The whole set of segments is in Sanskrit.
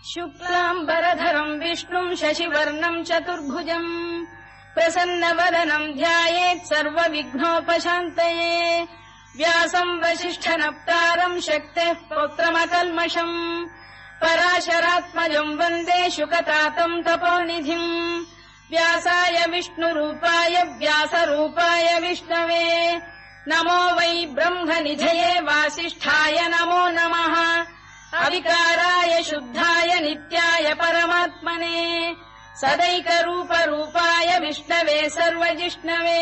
शुक्लाम्बरधरम् विष्णुम् शशिवर्णम् चतुर्भुजम् प्रसन्नवदनम् ध्यायेत् सर्वविघ्नोपशान्तये व्यासम् वसिष्ठनप्तारम् शक्तेः पौत्रमकल्मषम् पराशरात्मजम् वन्दे शुकतातम् तपोनिधिम् व्यासाय विष्णुरूपाय व्यासरूपाय विष्णवे नमो वै ब्रह्मनिधये वासिष्ठाय नमो नमः अविकाराय शुद्धाय नित्याय परमात्मने सदैकरूपरूपाय विष्णवे सर्वजिष्णवे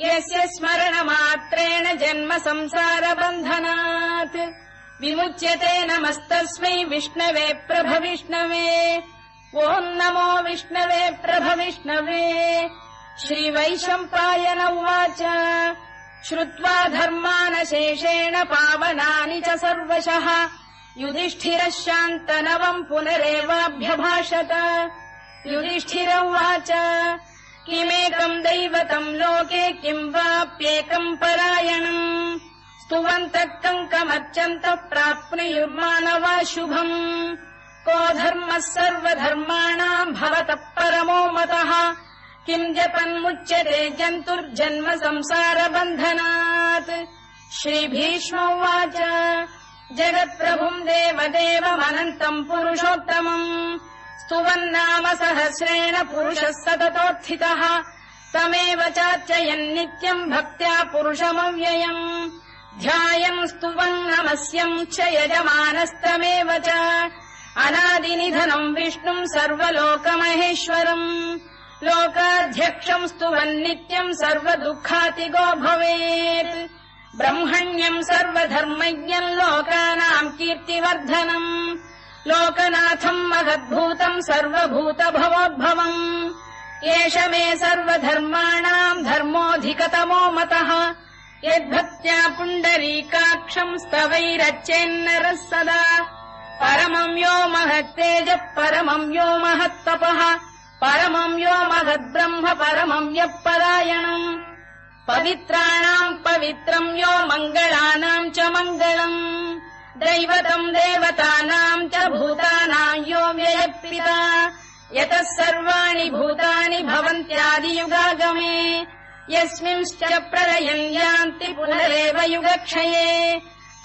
यस्य स्मरणमात्रेण जन्म संसारबन्धनात् विमुच्यते नमस्तस्मै विष्णवे प्रभविष्णवे ॐ नमो विष्णवे प्रभविष्णवे श्रीवैशम्पायन उवाच श्रुत्वा धर्मानशेषेण पावनानि च सर्वशः युधिष्ठिरः शान्तनवम् पुनरेवाभ्यभाषत युधिष्ठिर उवाच किमेकम् दैवतम् लोके किम् वाप्येकम् परायणम् स्तुवन्तः कङ्कमर्चन्तः प्राप्नुयुर्मानवा शुभम् को धर्मः सर्वधर्माणाम् भवतः परमो मतः किम् जपन्मुच्यते जन्तुर्जन्म संसारबन्धनात् श्रीभीष्म उवाच जगत्प्रभुम् देवदेवमनन्तम् पुरुषोत्तमम् स्तुवन्नाम सहस्रेण पुरुषः सततोत्थितः तमेव चार्चयन्नित्यम् भक्त्या पुरुषमव्ययम् ध्यायम् स्तुवन् नमस्यम् च यजमानस्तमेव च अनादिनिधनम् विष्णुम् सर्वलोकमहेश्वरम् लोकाध्यक्षम् स्तुवन्नित्यम् सर्वदुःखातिगो भवेत् ब्रह्मण्यम् सर्वधर्मज्ञम् लोकानाम् कीर्तिवर्धनम् लोकनाथम् महद्भूतम् सर्वभूतभवोद्भवम् एष मे सर्वधर्माणाम् धर्मोऽधिकतमो मतः यद्भक्त्या पुण्डरीकाक्षम् स्तवैरच्चेन्नरः सदा परमम् यो महत्तेजः परमम् यो महत्तपः परमम् यो महद्ब्रह्म परमम् यः परायणम् पवित्राणाम् पवित्रम् यो मङ्गलानाम् च मङ्गलम् दैवतम् देवतानाम् च भूतानाम् यो व्ययः यतः सर्वाणि भूतानि भवन्त्यादियुगागमे यस्मिंश्च प्रलयम् यान्ति पुनरेव युगक्षये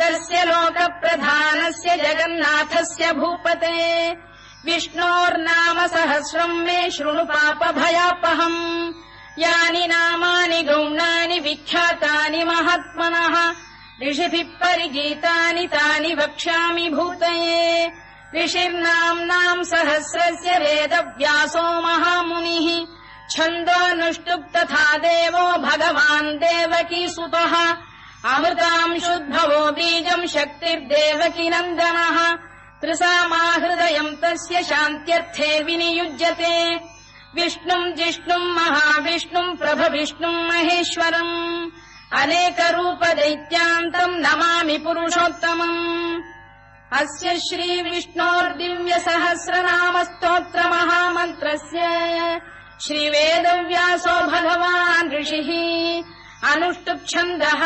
तस्य लोकप्रधानस्य जगन्नाथस्य भूपते विष्णोर्नाम सहस्रम् मे शृणु पापभयापहम् यानि नामानि गौणानि विख्यातानि महात्मनः ऋषिभिः परिगीतानि तानि वक्ष्यामि भूतये ऋषिर्नाम्नाम् सहस्रस्य वेदव्यासो महामुनिः छन्दोऽनुष्टुप् तथा देवो भगवान् देवकीसुतः अमृतांशुद्भवो बीजम् शक्तिर्देवकी नन्दनः त्रिसामाहृदयम् तस्य शान्त्यर्थे विनियुज्यते विष्णुम् जिष्णुम् महाविष्णुम् प्रभविष्णुम् महेश्वरम् अनेकरूपदैत्यान्तम् नमामि पुरुषोत्तमम् अस्य श्रीविष्णोर्दिव्यसहस्रनामस्तोत्रमहामन्त्रस्य श्रीवेदव्यासो भगवान् ऋषिः अनुष्टुप्छन्दः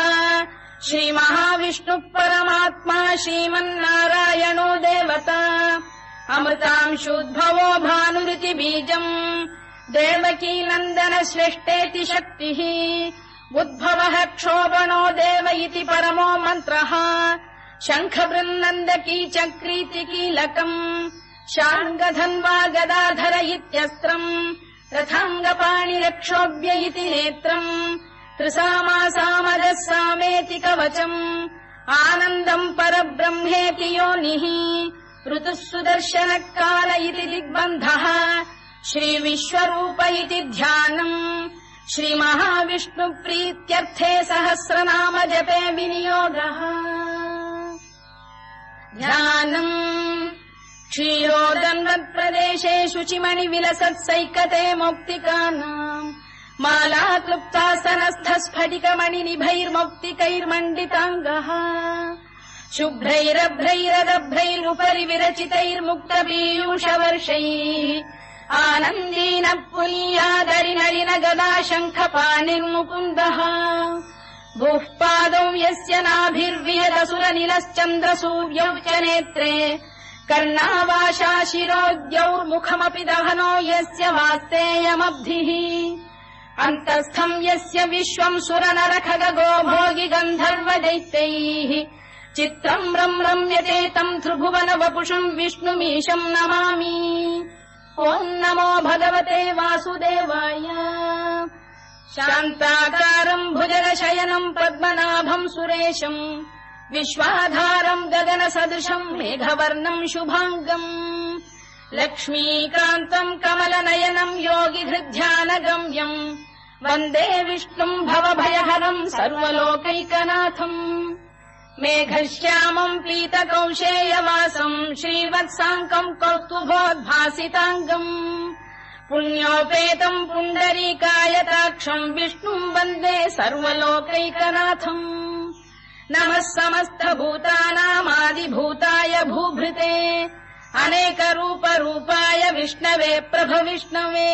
श्रीमहाविष्णुः परमात्मा श्रीमन्नारायणो देवता अमृतांशुद्भवो भानुरिति बीजम् देवकी नन्दन श्रेष्ठेति शक्तिः उद्भवः क्षोभणो देव इति परमो मन्त्रः शङ्खबृन्नन्दकी चक्रीति कीलकम् शार्ङ्गधन्वा गदाधर इत्यस्त्रम् रथाङ्गपाणिरक्षोभ्य इति नेत्रम् त्रिसामासामजः सामेति कवचम् आनन्दम् परब्रह्मेति योनिः ऋतुः सुदर्शनकाल इति दिग्बन्धः श्रीविश्वरूप इति ध्यानम् श्रीमहाविष्णुप्रीत्यर्थे सहस्रनाम जपे विनियोगः ध्यानम् क्षीरोदन्वत्प्रदेशे शुचिमणिविलसत्सैकते मौक्तिकानाम् माला क्लुप्तासनस्थस्फटिकमणिनिभैर्मौक्तिकैर्मण्डिताङ्गः शुभ्रैरभ्रैरदभ्रैरुपरि विरचितैर्मुक्तपीयूषवर्षैः आनन्दीनः पुनीयादरिनलिन गदा शङ्खपाणिर्मुकुन्दः भूः पादौ यस्य नाभिर्विहदसुरनिलश्चन्द्रसूर्यौ च नेत्रे कर्णावाशा शिरोद्यौर्मुखमपि दहनो यस्य वास्तेयमब्धिः अन्तस्थम् यस्य विश्वम् सुरनरखगो भोगि गन्धर्वदैत्यैः चित्रम् रम्यते तम् त्रिभुवन वपुषम् विष्णुमीशम् नमामि। ॐ नमो भगवते वासुदेवाय। शान्ताकारम् भुजगशयनम् पद्मनाभम् सुरेशम् विश्वाधारम् गगनसदृशम् मेघवर्णम् शुभाङ्गम् लक्ष्मीकान्तम् कमलनयनम् योगिहृद्ध्यानगम्यम् वन्दे विष्णुम् भवभयहरम् सर्वलोकैकनाथम् मेघश्यामम् पीतकौशेयवासम् श्रीवत्साङ्कम् कौस्तुभोद्भासिताङ्गम् पुण्योपेतम् पुण्डरीकायताक्षम् विष्णुम् वन्दे सर्वलोकैकनाथम् नमः समस्तभूतानामादिभूताय भूभृते अनेकरूपरूपाय विष्णवे प्रभविष्णवे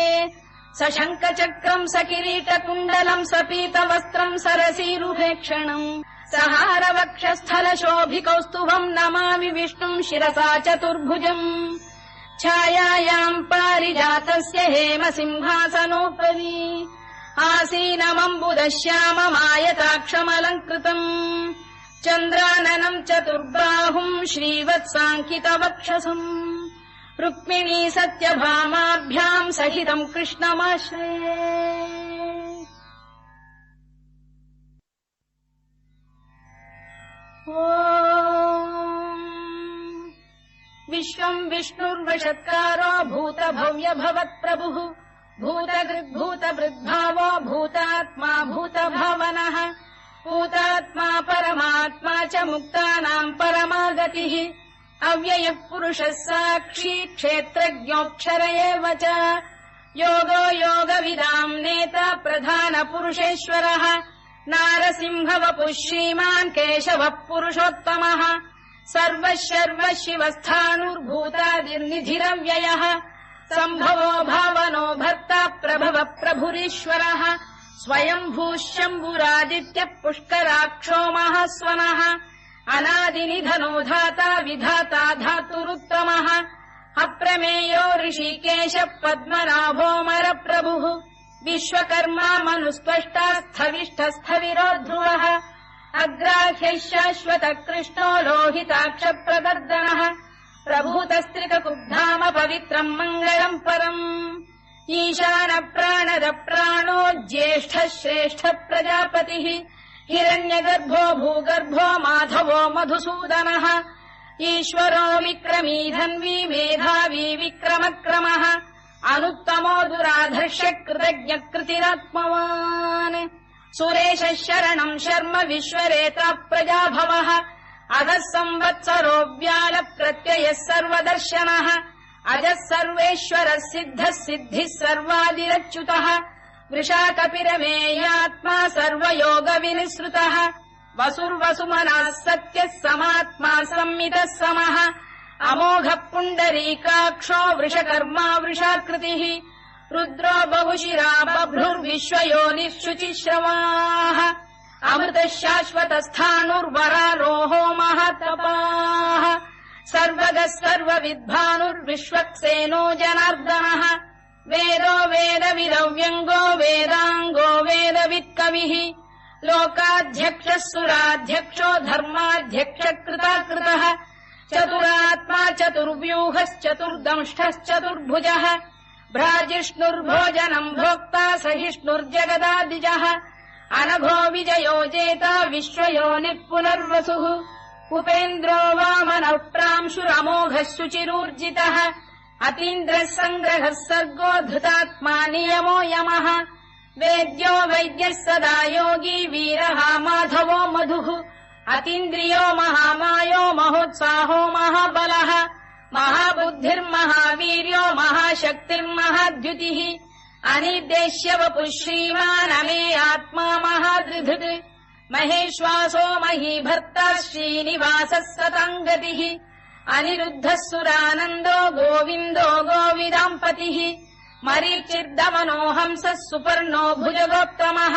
सशङ्खचक्रम् सकिरीटकुण्डलम् सपीतवस्त्रम् सरसीरुहेक्षणम् सहारवक्षस्थलशोभिकौस्तुभम् नमामि विष्णुम् शिरसा चतुर्भुजम् छायायाम् पारिजातस्य हेमसिंहासनोपरि आसीनमम्बुदश्याममायताक्षमलङ्कृतम् चन्द्राननम् चतुर्बाहुम् श्रीवत्साङ्कितवक्षसम् रुक्मिणी सत्यभामाभ्याम् सहितम् कृष्णमाश्रये। विश्वम् विष्णुर्वषत्कारो भूतभव्य भवत्प्रभुः भूतकृद्भूतभृद्भावो भूतात्मा भूतभावनः भूतात्मा परमात्मा च मुक्तानाम् परमागतिः अव्ययः पुरुषः साक्षी क्षेत्रज्ञोऽक्षर एव च योगो योगविदाम् नेता प्रधानपुरुषेश्वरः नारसिंहवपुः श्रीमान् केशवः पुरुषोत्तमः सर्वः शर्वः शिवस्थाणुर्भूतादिर्निधिरव्ययः सम्भवो भावनो भर्ता प्रभवः प्रभुरीश्वरः स्वयम्भूः शम्भुरादित्यः पुष्कराक्षो महास्वनः अनादिनिधनो धाता विधाता धातुरुत्तमः अप्रमेयो ऋषिकेशः पद्मनाभोऽमरप्रभुः विश्वकर्मा मनुस्पष्टा स्थविष्ठस्थविरो ध्रुवः अग्राह्यः शाश्वतः कृष्णो लोहिताक्षप्रदर्दनः प्रभूतस्त्रिककुब्धाम पवित्रम् मङ्गलम् परम् ईशानप्राणदप्राणो ज्येष्ठः श्रेष्ठः प्रजापतिः हिरण्यगर्भो भूगर्भो माधवो मधुसूदनः ईश्वरो विक्रमी धन्वी मेधावी विक्रमक्रमः अनुत्तमो दुराधर्ष्य कृतज्ञकृतिरात्मवान् सुरेशः शरणम् शर्म विश्वरेता प्रजाभवः अधः संवत्सरो व्यालप्रत्ययः सर्वदर्शनः अजः सर्वेश्वरः सिद्धः सिद्धिः सर्वादिरच्युतः वृषाकपिरमेयात्मा सर्वयोगविनिसृतः वसुर्वसुमनः सत्यः समात्मा संमितः समः अमोघः पुण्डरीकाक्षो वृषकर्मा वृषाकृतिः रुद्रो बहुशिरा बभ्रुर्विश्वयोनिः शुचिश्रवाः अमृतः शाश्वतस्थाणुर्वरारोहो महातपाः सर्वगः सर्वविद्भानुर्विश्वक्सेनो जनार्दनः वेदो वेदविदव्यङ्गो वेदाङ्गो वेदवित्कविः लोकाध्यक्षः सुराध्यक्षो धर्माध्यक्षकृताकृतः चतुरात्मा चतुर्व्यूहश्चतुर्दंष्टश्चतुर्भुजः भ्राजिष्णुर्भोजनम् भोक्ता सहिष्णुर्जगदादिजः अनघो विजयो जेता विश्वयोनिः पुनर्वसुः उपेन्द्रो वामनः प्रांशुरमोघः शुचिरूर्जितः अतीन्द्रः सङ्ग्रहः सर्गो धृतात्मा नियमो यमः वेद्यो वैद्यः सदा योगी वीरः माधवो मधुः अतीन्द्रियो महामायो महोत्साहो महाबलः महाबुद्धिर्महावीर्यो महाशक्तिर्महाद्युतिः अनिर्देश्य वपुः श्रीमान् अमे आत्मा महादृधृत् महेश्वासो महीभर्ता श्रीनिवासः सताङ्गतिः अनिरुद्धः सुरानन्दो गोविन्दो गोविदाम्पतिः मरीचिर्दमनो हंसः सुपर्णो भुजगोत्तमः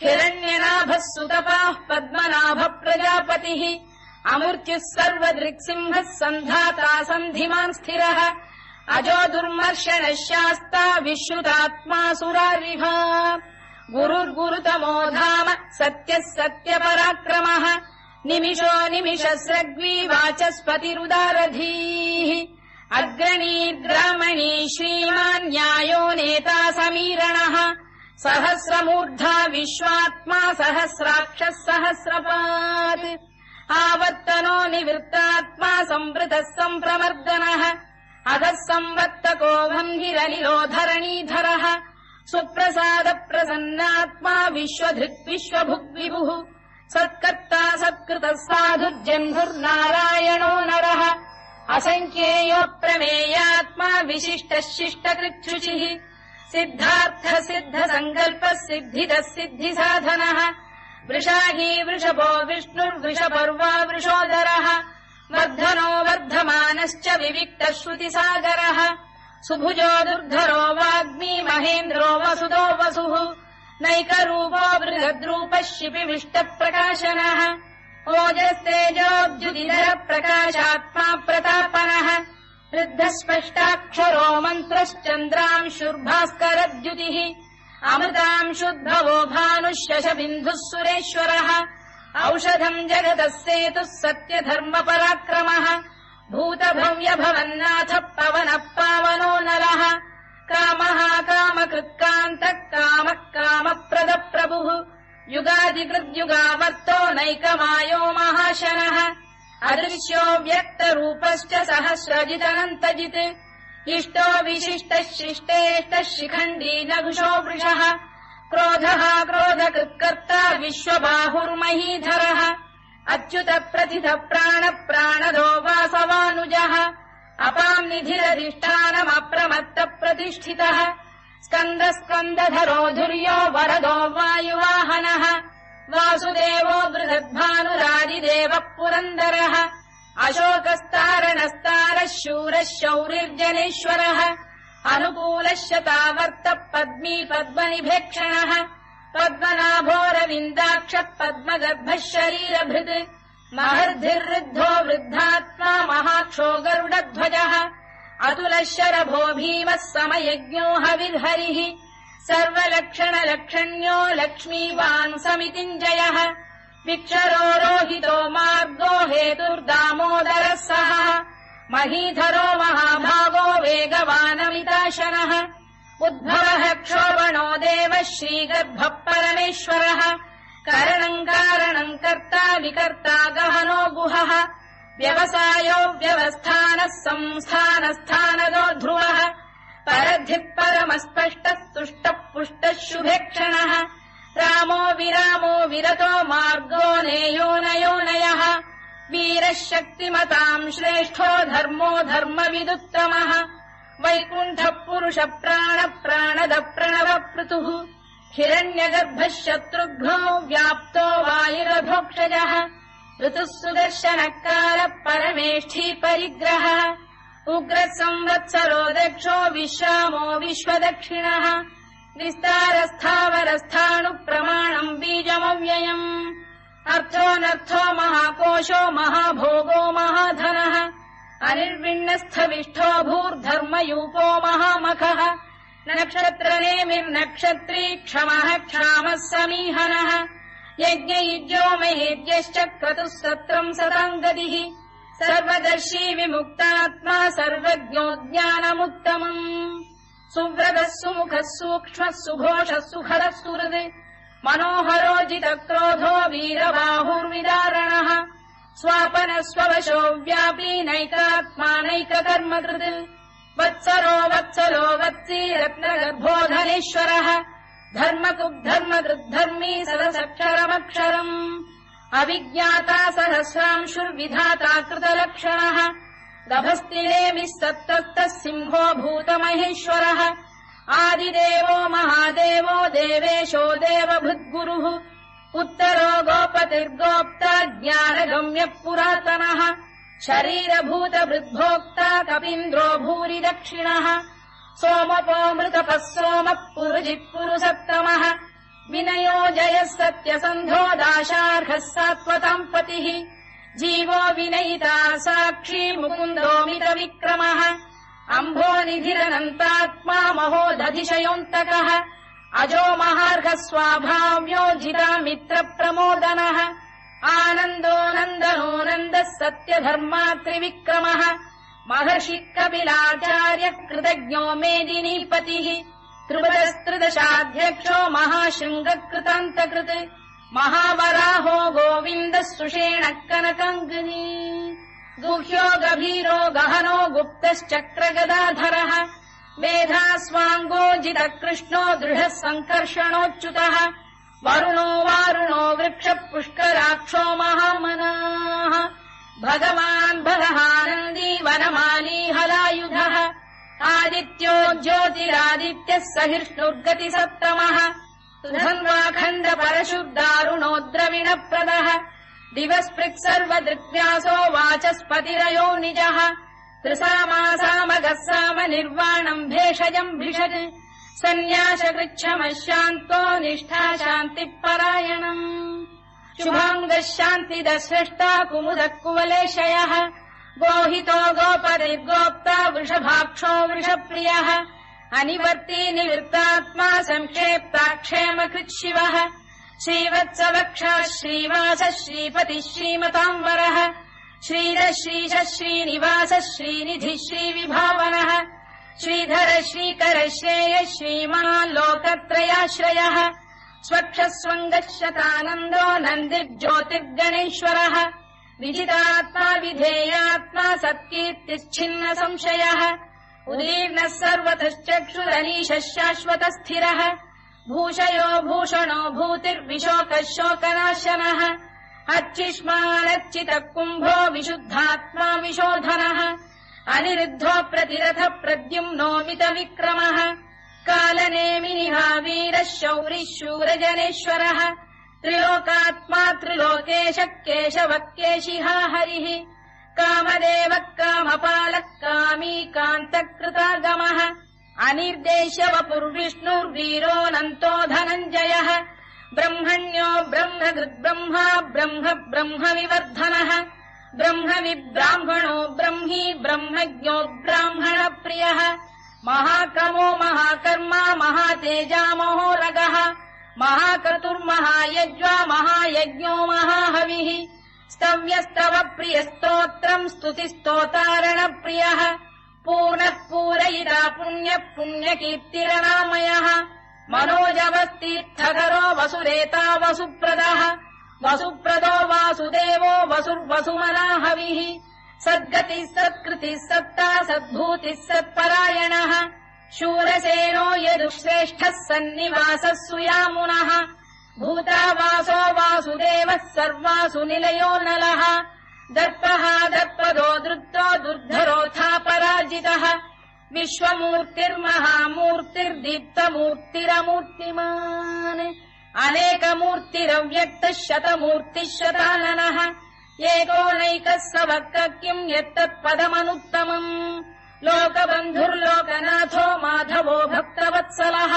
हिरण्यनाभः सुतपाः पद्मनाभः प्रजापतिः अमृत्युः सर्वदृक्सिंहः सन्धाता सन्धिमान् स्थिरः अजो दुर्मर्शनः शास्ता विश्रुतात्मा सुरारिः गुरुर्गुरुतमो धाम सत्यः सत्यपराक्रमः निमिषो निमिषस्रग्वी वाचस्पतिरुदारधीः अग्रणीर्ग्रामणी श्रीमान् न्यायो नेता समीरणः सहस्रमूर्धा विश्वात्मा सहस्राक्षः सहस्रपात् आवर्तनो निवृत्तात्मा संवृतः सम्प्रमर्दनः अधः संवर्तको वह्निरनिलो धरणीधरः सुप्रसादप्रसन्नात्मा विश्वधृक् विश्वभुग्विभुः सत्कर्ता सत्कृतः साधुर्जह्नुर्नारायणो नरः असङ्ख्येयो प्रमेयात्मा विशिष्टः शिष्टकृच्छुचिः सिद्धार्थः सिद्धसङ्कल्पः सिद्धिदः सिद्धिसाधनः वृषाही वृषभो विष्णुर्वृषपर्वा वृषोदरः वर्धनो वर्धमानश्च विविक्तः श्रुतिसागरः सुभुजो दुर्धरो वाग्मी महेन्द्रो वसुदो वसुः नैकरूपो बृहद्रूपः शिपिविष्टप्रकाशनः ओजस्तेजोऽब्जुदिधरः प्रकाशात्मा प्रतापनः वृद्धः स्पष्टाक्षरो मन्त्रश्चन्द्रांशुर्भास्करद्युतिः अमृतांशुद्भवो भानुः शशबिन्दुः सुरेश्वरः औषधम् जगतः सेतुः सत्यधर्मपराक्रमः भूतभव्यभवन्नाथः पवनः पावनो नरः कामः कामकृत्कान्तः कामः कामप्रदप्रभुः युगादिकृद्युगावर्तो नैकमायो महाशनः अदृश्यो व्यक्तरूपश्च सहस्रजिदनन्तजित् इष्टो विशिष्टः शिष्टेष्टः शिखण्डी नघुषो वृषः क्रोधः क्रोधकृत्कर्ता विश्वबाहुर्महीधरः अच्युत प्रथितः प्राणदो वासवानुजः अपाम् निधिरधिष्ठानमप्रमत्तः प्रतिष्ठितः स्कन्दधरो धुर्यो वरदो वायुवाहनः वासुदेवो बृहद्भानुरादिदेवः पुरन्दरः अशोकस्तारणस्तारः शूरः शौरिर्जनेश्वरः अनुकूलः शतावर्तः पद्मी पद्मनिभेक्षणः पद्मनाभोरविन्दाक्षः पद्मगर्भः शरीरभृत् महर्धिर्वृद्धो वृद्धात्मा महाक्षो गरुडध्वजः अतुलः शरभो भीमः समयज्ञो हविर्हरिः सर्वलक्षणलक्षण्यो लक्ष्मीवान् समितिञ्जयः विक्षरो रोहितो मार्गो हेतुर्दामोदरः सः महीधरो महाभागो वेगवानमिताशनः उद्भवः क्षोभणो देवः श्रीगर्भः परमेश्वरः करणम् कारणम् कर्ता विकर्ता गहनो गुहः व्यवसायो व्यवस्थानः संस्थानस्थानदो ध्रुवः परद्धिः परमस्पष्टः तुष्टः पुष्टः शुभेक्षणः रामो विरामो विरतो मार्गो नेयोनयोनयः वीरः शक्तिमताम् श्रेष्ठो धर्मो धर्मविदुत्तमः वैकुण्ठः पुरुष प्राणदः प्रणवपृतुः हिरण्यगर्भः शत्रुघ्नो व्याप्तो वायुरभोक्षजः ऋतुः सुदर्शनकारः परमेष्ठी परिग्रहः उग्रः संवत्सरो दक्षो विश्रामो विश्वदक्षिणः विस्तारस्थावरस्थाणुः प्रमाणम् बीजमव्ययम् अर्थोऽनर्थो महाकोशो महाभोगो महाधनः अनिर्विण्णस्थविष्ठो भूर्धर्मयूपो महामखः नक्षत्रनेमिर्नक्षत्री क्षमः क्षामः समीहनः यज्ञयुज्यो महेद्यश्च क्रतुः सत्रम् सताम् गतिः सर्वदर्शी विमुक्तात्मा सर्वज्ञो ज्ञानमुत्तमम् सुव्रतः सुमुखः सूक्ष्मः सुघोषः सुखरः सुहृत् मनोहरोजितक्रोधो वीरबाहुर्विदारणः स्वापनः स्ववशो व्यापी नैकात्मा नैककर्मकृत् वत्सरो वत्सी रत्नगर्भोधनेश्वरः धर्मकृद्धर्मकृद्धर्मी सदसक्षरमक्षरम् अविज्ञाता सहस्रांशुर्विधाता कृतलक्षणः दभस्तिनेमिः सत्तस्तः सिंहो भूतमहेश्वरः आदिदेवो महादेवो देवेशो देवभृद्गुरुः उत्तरो गोपतिर्गोप्ता ज्ञानगम्यः पुरातनः शरीरभूतभृद्भोक्ता कपीन्द्रो भूरि दक्षिणः सोमपोऽमृतपः सोमः पुरुजित् पुरुसत्तमः विनयो जयः सत्यसन्धो दाशार्हः सात्वताम् पतिः जीवो विनयिता साक्षी मुकुन्दोमित विक्रमः अम्भो निधिरनन्तात्मा महोदधिशयोऽन्तकः अजो महार्घ स्वाभाव्यो जिता मित्र प्रमोदनः आनन्दो नन्दनो नन्दः सत्यधर्मा त्रिविक्रमः महर्षि कपिलाचार्य कृतज्ञो मेदिनीपतिः त्रिपदस्त्रिदशाध्यक्षो महाशृङ्गकृतान्तकृत् महावराहो गोविन्दः सुषेणः कनकाङ्गिनी गुह्यो गभीरो गहनो गुप्तश्चक्रगदाधरः मेधास्वाङ्गो जितः कृष्णो दृढः सङ्कर्षणोच्युतः वरुणो वारुणो वृक्षः पुष्कराक्षो महामनाः भगवान् भगहानन्दी वनमाली हलायुधः आदित्यो ज्योतिरादित्यः सहिष्णुर्गतिसप्तमः सुधन्वाखण्ड परशुर्दारुणो द्रविणप्रदः दिवस्पृक् सर्वदृग्व्यासो वाचस्पतिरयो निजः त्रिसामासामगः साम निर्वाणम् भेषजम् भिषज सन्न्यासकृच्छमः शान्तो निष्ठा शान्तिपरायणम् शुभाङ्गः शान्तिदः स्रष्टा कुमुदः कुवलेशयः गोहितो गोपतिर्गोप्ता वृषभाक्षो वृषप्रियः अनिवर्ती निवृत्तात्मा संक्षेप्ताक्षेमकृच्छिवः श्रीवत्सवक्षः श्रीवासः श्रीपतिः श्रीमताम्बरः श्रीधः श्रीशः श्रीनिवासः श्रीनिधिः श्रीविभावनः श्रीधर श्रीकर श्रेयः श्रीमान् लोकत्रयाश्रयः स्वक्षस्वङ्गः शतानन्दो नन्दिर्ज्योतिर्गणेश्वरः विजितात्मा विधेयात्मा सत्कीर्तिश्छिन्न संशयः उदीर्णः सर्वतश्चक्षुरनीशः शाश्वतस्थिरः भूषयो भूषणो भूतिर्विशोकः शोकनाशनः अर्चिष्मानर्चितः कुम्भो विशुद्धात्मा विशोधनः अनिरुद्धो प्रतिरथ प्रद्युम्नोमित विक्रमः कालनेमिनिहा वीरः शौरिः शूरजनेश्वरः त्रिलोकात्मा त्रिलोकेशः केशवः केशिहा हरिः कामदेवः कामपालः कामी कान्तकृतागमः अनिर्देश्य वपुर्विष्णुर्वीरोऽनन्तो धनञ्जयः ब्रह्मण्यो ब्रह्मकृद्ब्रह्मा ब्रह्म ब्रह्मविवर्धनः ब्रह्मविब्राह्मणो ब्रह्मी ब्रह्मज्ञो ब्राह्मणप्रियः महाक्रमो महाकर्मा महातेजा महोरगः महाक्रतुर्महायज्वा महायज्ञो महाहविः स्तव्यस्तव प्रियस्तोत्रम् स्तुतिस्तोतारणप्रियः पूर्णः पूरयिता पुण्यः पुण्यकीर्तिरनामयः मनोजवस्तीर्थकरो वसुरेता वसुप्रदः वसुप्रदो वासुदेवो वसुर्वसुमनाहविः सद्गतिः सत्कृतिः सत्ता सद्भूतिः सत्परायणः शूरसेनो यदुश्रेष्ठः सन्निवासः सुयामुनः भूतावासो वासुदेवः सर्वासु निलयो नलः दर्पः दर्पदो दृप्तो दुर्धरोऽथा पराजितः विश्वमूर्तिर्महामूर्तिर्दीप्तमूर्तिरमूर्तिमान् अनेकमूर्तिरव्यक्तः शतमूर्तिः शताननः एकोनैकः सवक्कः किम् यत्तत्पदमनुत्तमम् लोकबन्धुर्लोकनाथो माधवो भक्तवत्सलः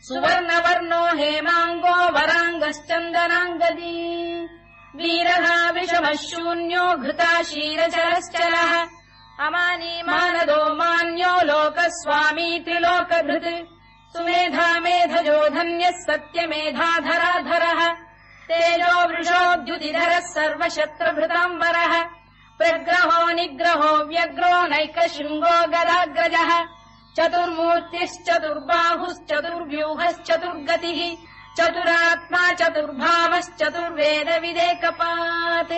सुवर्णवर्णो हेमाङ्गो वराङ्गश्चन्दनाङ्गदी वीरः विषमः शून्यो घृता क्षीरचरश्चरः अमानी मानदो मान्यो लोकस्वामी त्रिलोकधृत् सुमेधा मेधजो धन्यः सत्यमेधाधराधरः तेजो वृषोद्युतिधरः सर्वशत्रुभृताम्बरः प्रग्रहो निग्रहो व्यग्रो नैकशृङ्गो गदाग्रजः चतुर्मूर्तिश्चतुर्बाहुश्चतुर्व्यूहश्चतुर्गतिः चतुरात्मा चतुर्भावश्चतुर्वेदविदेकपात्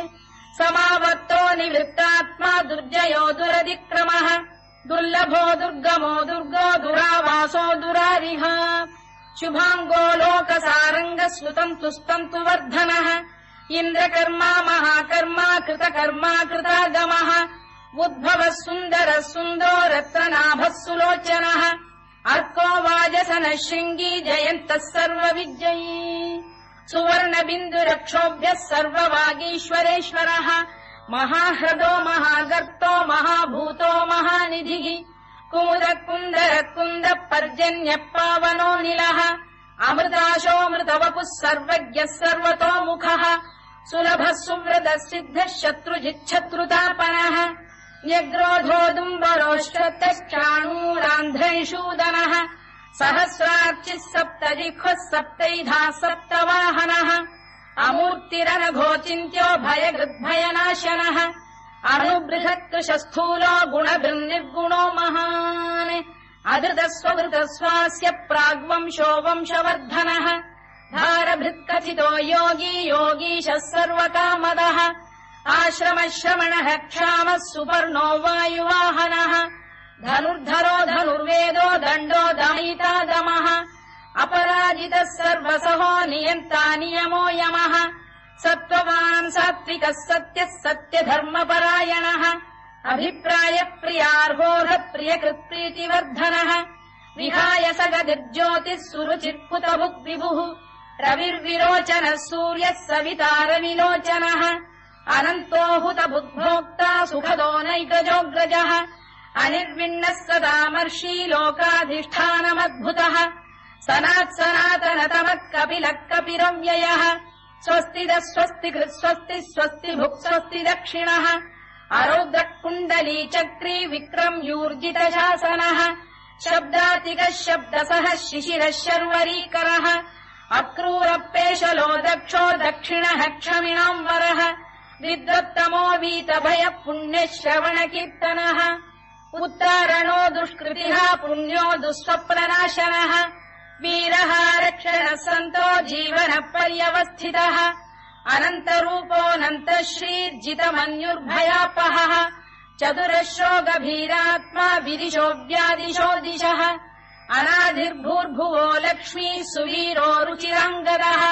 समावर्तो निवृत्तात्मा दुर्जयो दुरतिक्रमः दुर्लभो दुर्गमो दुर्गो दुरावासो दुरारिः शुभाङ्गो लोकसारङ्गः स्लुतम् तुस्तन्तु वर्धनः इन्द्रकर्मा महाकर्मा कृतकर्मा कृतागमः उद्भवः सुन्दरः सुन्दरो रत्ननाभः सुलोचनः अर्को वाजसनः शृङ्गी जयन्तः सर्वविजयी सुवर्णबिन्दुरक्षोभ्यः सर्ववागीश्वरेश्वरः महाह्रदो महागर्तो महाभूतो महानिधिः कुमुदः कुन्दरः कुन्दः पर्जन्यः पावनो निलः अमृताशोऽमृतवपुः सर्वज्ञः सर्वतोमुखः सुलभः सुव्रतः सिद्धः शत्रुजिच्छत्रुतापनः न्यग्रोधोदुम्बरोश्चतश्चाणूरान्ध्रैषूदनः सहस्रार्चिः सप्तजिह्वः सप्तैधाः सप्तवाहनः अमूर्तिरनघोचिन्त्यो भयगृद्भयनाशनः अणुबृहत्कृशस्थूलो गुणभृन्निर्गुणो महान् अधृतस्वधृतस्वास्य प्राग्वंशो वंशवर्धनः भारभृत्कथितो योगी योगीशः सर्वकामदः आश्रमश्रमणः क्षामः सुपर्णो वायुवाहनः धनुर्धरो धनुर्वेदो दण्डो दमयिता दमः अपराजितः सर्वसहो नियन्ता नियमो यमः सत्त्ववान् सात्विकः सत्यः सत्यधर्मपरायणः अभिप्रायप्रियार्होः प्रियकृत्प्रीतिवर्धनः विहाय सगतिर्ज्योतिः सुरुचित्कुतभुग्विभुः रविर्विरोचनः सूर्यः सवितारविलोचनः अनन्तो हुतभुग्भोक्ता सुखदो नैकजोऽग्रजः अनिर्विण्णः सदामर्षी लोकाधिष्ठानमद्भुतः सनात्सनातनतमः कपिलः कपिरव्ययः स्वस्तिदः स्वस्तिकृत् स्वस्ति स्वस्तिभुक् स्वस्ति दक्षिणः अरौद्रः कुण्डली चक्री विक्रम्यूर्जितशासनः शब्दातिकः शब्दसः शिशिरः शर्वरीकरः अक्रूरपेशलो दक्षो दक्षिणः क्षमिणाम्बरः विद्वत्तमो वीतभयः पुण्यः श्रवणकीर्तनः उत्तारणो दुष्कृतिः पुण्यो दुःस्वप्ननाशनः वीरः रक्षणः सन्तो जीवनः पर्यवस्थितः अनन्तरूपोऽनन्तः श्रीर्जितमन्युर्भयापहः चतुरश्रो गभीरात्मा विदिशो व्यादिशो दिशः अनाधिर्भूर्भुवो लक्ष्मी सुवीरो रुचिराङ्गदः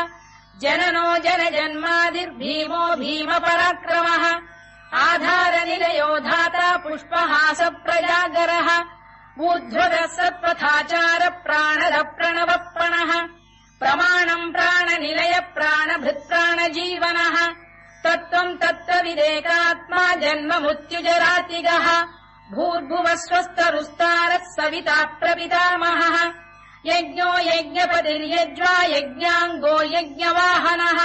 जननो जनजन्मादिर्भीमो भीमपराक्रमः आधारनिलयो धाता पुष्पहास प्रजागरः ऊर्ध्वगः सत्पथाचार प्राणद प्रणवप्रणः प्रमाणम् प्राणनिलय प्राणभृत्प्राणजीवनः तत्त्वम् तत्त्वविदेकात्मा जन्म मृत्युजरातिगः भूर्भुवः स्वस्तरुस्तारः सविता प्रपितामहः यज्ञो यज्ञपतिर्यज्वा यज्ञाङ्गो यज्ञवाहनः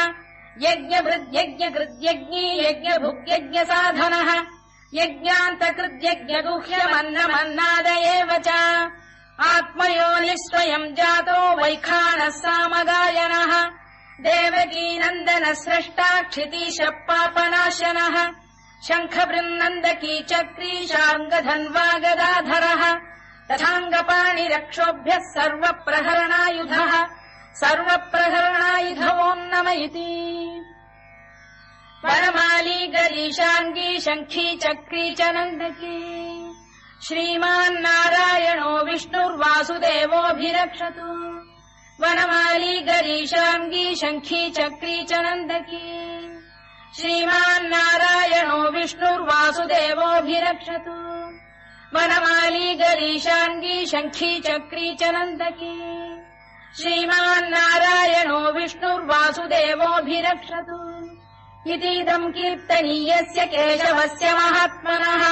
यज्ञभृद्यज्ञकृद्यज्ञी यज्ञभुग्यज्ञसाधनः यज्ञान्तकृद्यज्ञगुह्यमन्नमन्नाद एव च आत्मयोनिः स्वयम् जातो वैखानः सामगायनः देवकीनन्दनः स्रष्टा क्षितीशः पापनाशनः शङ्खबृन्नन्दकी चक्री शार्ङ्गधन्वा गदाधरः तथाङ्गपाणिरक्षोभ्यः सर्वप्रहरणायुधः सर्वप्रहरणायुधवोन्नम इति वनमाली गरीशाङ्गी शङ्खी चक्री च नन्दकी श्रीमान्नारायणो विष्णुर्वासुदेवोऽभिरक्षतु वनमाली गरीशाङ्गी शङ्खी चक्री च नन्दकी श्रीमान्नारायणो विष्णुर्वासुदेवोऽभिरक्षतु वनमाली गरीशाङ्गी शङ्खी चक्री च नन्दकी श्रीमान्नारायणो विष्णुर्वासुदेवोऽभिरक्षतु इतीदम् कीर्तनीयस्य केशवस्य महात्मनः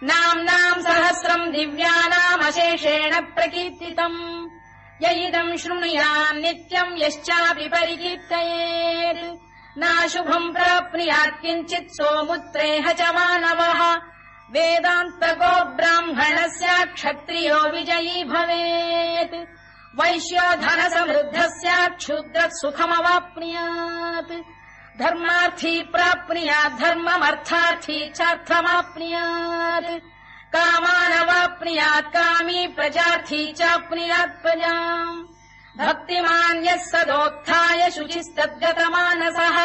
नाम्नाम् सहस्रम् दिव्यानामशेषेण प्रकीर्तितम् य इदम् शृणुयान् नित्यम् यश्चापि परिकीर्तयेत् नाशुभम् प्राप्नुयात् किञ्चित् सोमुत्रेह च मानवः वेदान्तको ब्राह्मणस्य क्षत्रियो विजयी भवेत् वैश्यो धनसमृद्धस्य क्षुद्रः सुखमवाप्नुयात् धर्मार्थी प्राप्नुयात् धर्ममर्थार्थी चार्थमाप्नुयात् कामानवाप्नुयात् कामी प्रजार्थी चाप्नुयात् प्रजाम् भक्तिमान् यः सदोत्थाय शुचिस्तद्गतमानसः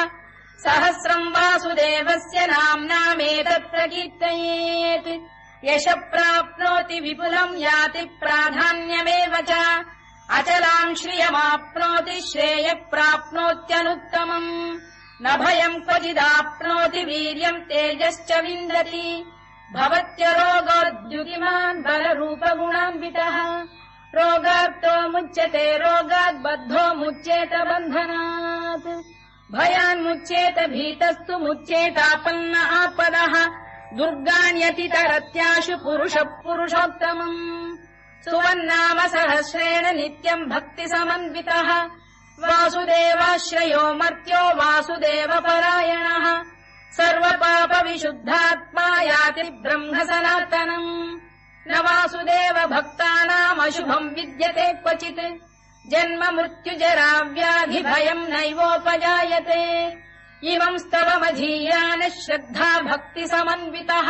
सहस्रम् वासुदेवस्य नाम्नामेतत्र कीर्तयेत् यशः प्राप्नोति विपुलम् याति प्राधान्यमेव च अचलाम् श्रियमाप्नोति श्रेयः प्राप्नोत्यनुत्तमम् न भयम् क्वचिदाप्नोति वीर्यम् तेजश्च विन्दति भवत्यरोगोद्युतिमान् बलरूपगुणान्वितः रोगार्तो मुच्यते रोगात् बद्धो मुच्येत बन्धनात् भयान्मुच्येत भीतस्तु मुच्येतापन्न आपदः दुर्गाण्यतितरत्याशु पुरुषः पुरुषोत्तमम् सुवन्नाम सहस्रेण नित्यम् भक्तिसमन्वितः वासुदेवाश्रयो मर्त्यो वासुदेवपरायणः सर्वपापविशुद्धात्मा याति ब्रह्म सनातनम् न वासुदेव भक्तानामशुभम् विद्यते क्वचित् जन्म मृत्युजरा व्याधि भयम् नैवोपजायते इमम् स्तवमधीयानः श्रद्धा भक्ति समन्वितः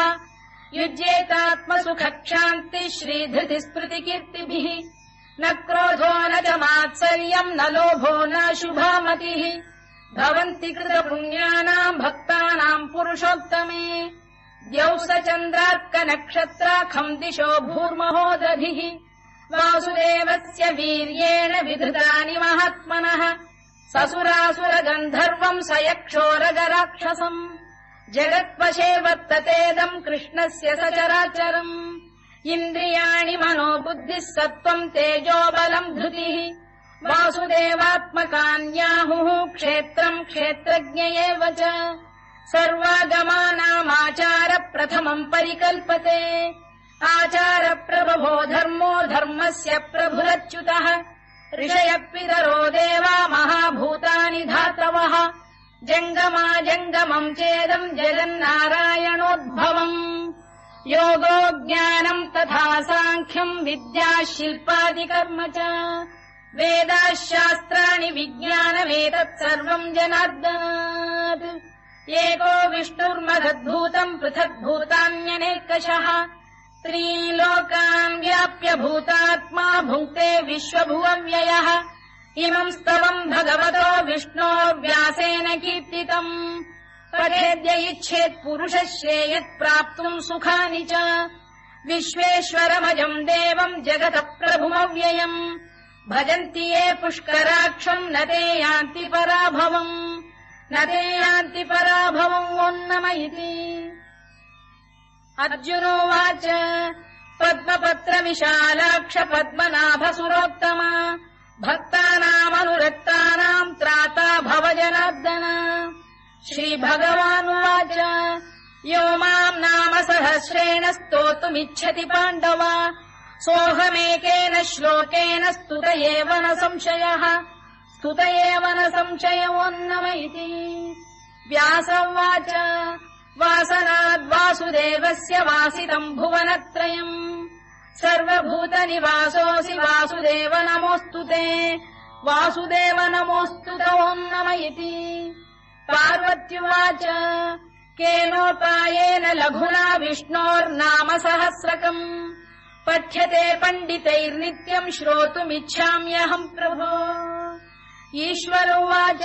युज्येतात्मसुखक्षान्ति श्रीधृति स्मृतिकीर्तिभिः न क्रोधो न च मात्सर्यम् न लोभो न शुभामतिः भवन्ति कृतपुण्यानाम् भक्तानाम् पुरुषोत्तमे द्यौः चन्द्रार्कनक्षत्राखम् दिशो भूर्महो दधिः वासुदेवस्य वीर्येण विधृतानि महात्मनः ससुरासुरगन्धर्वम् स यक्षोरगराक्षसम् जगत्वशे वर्ततेदम् कृष्णस्य सचराचरम् इन्द्रियाणि मनो बुद्धिः सत्त्वम् तेजो बलम् धृतिः वासुदेवात्मकान्याहुः क्षेत्रम् क्षेत्रज्ञ एव च सर्वागमानामाचार प्रथमम् परिकल्पते आचार प्रभवो धर्मो धर्मस्य प्रभुरच्युतः ऋषयः पितरो देवा महाभूतानि धातवः जङ्गमा जङ्गमम् चेदम् जगन्नारायणोद्भवम् योगो ज्ञानम् तथा साङ्ख्यम् विद्या शिल्पादिकर्म च वेदाः शास्त्राणि विज्ञानमेतत् सर्वम् जनार्दनात् एको विष्णुर्महद्भूतम् पृथग्भूतान्यनेकशः त्रीन् लोकान् व्याप्य भूतात्मा भुङ्क्ते विश्वभुवव्ययः इमम् स्तवम् भगवतो विष्णोर्व्यासेन कीर्तितम् पठेद्य इच्छेत् पुरुषः श्रेयत् प्राप्तुम् सुखानि च विश्वेश्वरमजम् देवम् जगतः प्रभुमव्ययम् भजन्ति ये पुष्कराक्षम् न ते यान्ति पराभवम् ओन्नम इति अर्जुनोवाच पद्मपत्र विशालाक्ष पद्मनाभसुरोत्तम भक्तानामनुरक्तानाम् त्राता भव जनार्दन श्रीभगवानुवाच यो माम् नाम सहस्रेण स्तोतुमिच्छति पाण्डव सोऽहमेकेन श्लोकेन स्तुत एव न संशयोन्नम इति व्यास उवाच वासनाद्वासुदेवस्य वासितम् भुवनत्रयम् सर्वभूतनिवासोऽसि वासुदेव नमोऽस्तु ते वासुदेव नमोऽस्तु ओन्नम इति पार्वत्युवाच केनोपायेन लघुना विष्णोर्नाम सहस्रकम् पठ्यते पण्डितैर्नित्यम् श्रोतुमिच्छाम्यहम् प्रभो ईश्वर उवाच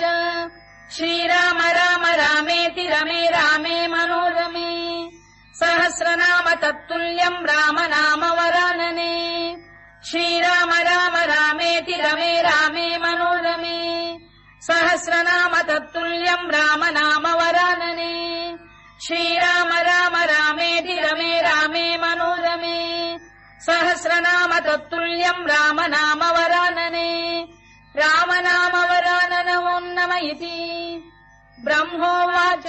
श्रीराम राम रामेति रमे रामे मनोरमे सहस्रनाम तत्तुल्यम् राम नाम वरानने श्रीराम राम रामेति रमे रामे मनोरमे सहस्रनाम तत्तुल्यम् राम नाम वरानने श्रीराम राम रामेति रमे रामे मनोरमे सहस्रनाम तत्तुल्यम् राम नाम वरानने राम नाम वराननवोन्नम इति ब्रह्मोवाच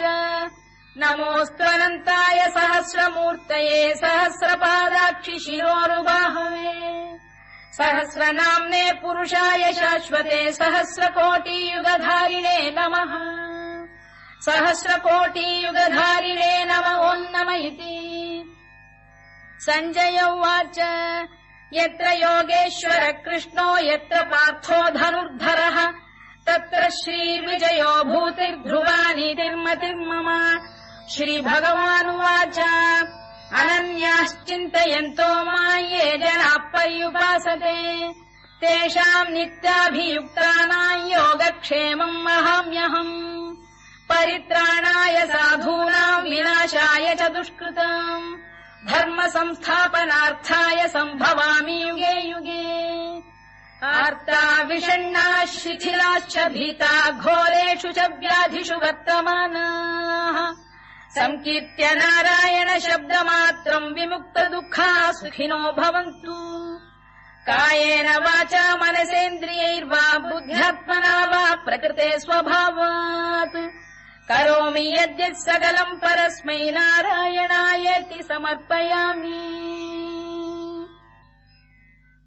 नमोऽस्त्वनन्ताय सहस्रमूर्तये सहस्रपादाक्षि शिरोरुबाहवे सहस्रनाम्ने पुरुषाय शाश्वते सहस्रकोटियुगधारिणे नमः सहस्रकोटियुगधारिणे नम ओन्नम इति सञ्जय उवाच यत्र योगेश्वर कृष्णो यत्र पार्थो धनुर्धरः तत्र श्रीविजयो भूतिर्ध्रुवानीतिर्मतिर्मम श्रीभगवानुवाच अनन्याश्चिन्तयन्तो मां ये जनाः पर्युपासते तेषाम् नित्याभियुक्तानाम् योगक्षेमम् वहाम्यहम् परित्राणाय साधूनाम् विनाशाय च दुष्कृताम् धर्म संस्थापनार्थाय सम्भवामि युगे युगे आर्ता विषण्णाः शिथिलाश्च भीता घोरेषु च व्याधिषु वर्तमानाः संकीर्त्य नारायण शब्दमात्रम् विमुक्तदुःखाः सुखिनो भवन्तु कायेन वाचा मनसेन्द्रियैर्वा बुद्ध्यात्मना वा प्रकृते स्वभावात् करोमि यद्यत् सकलम् परस्मै नारायणायेति समर्पयामि।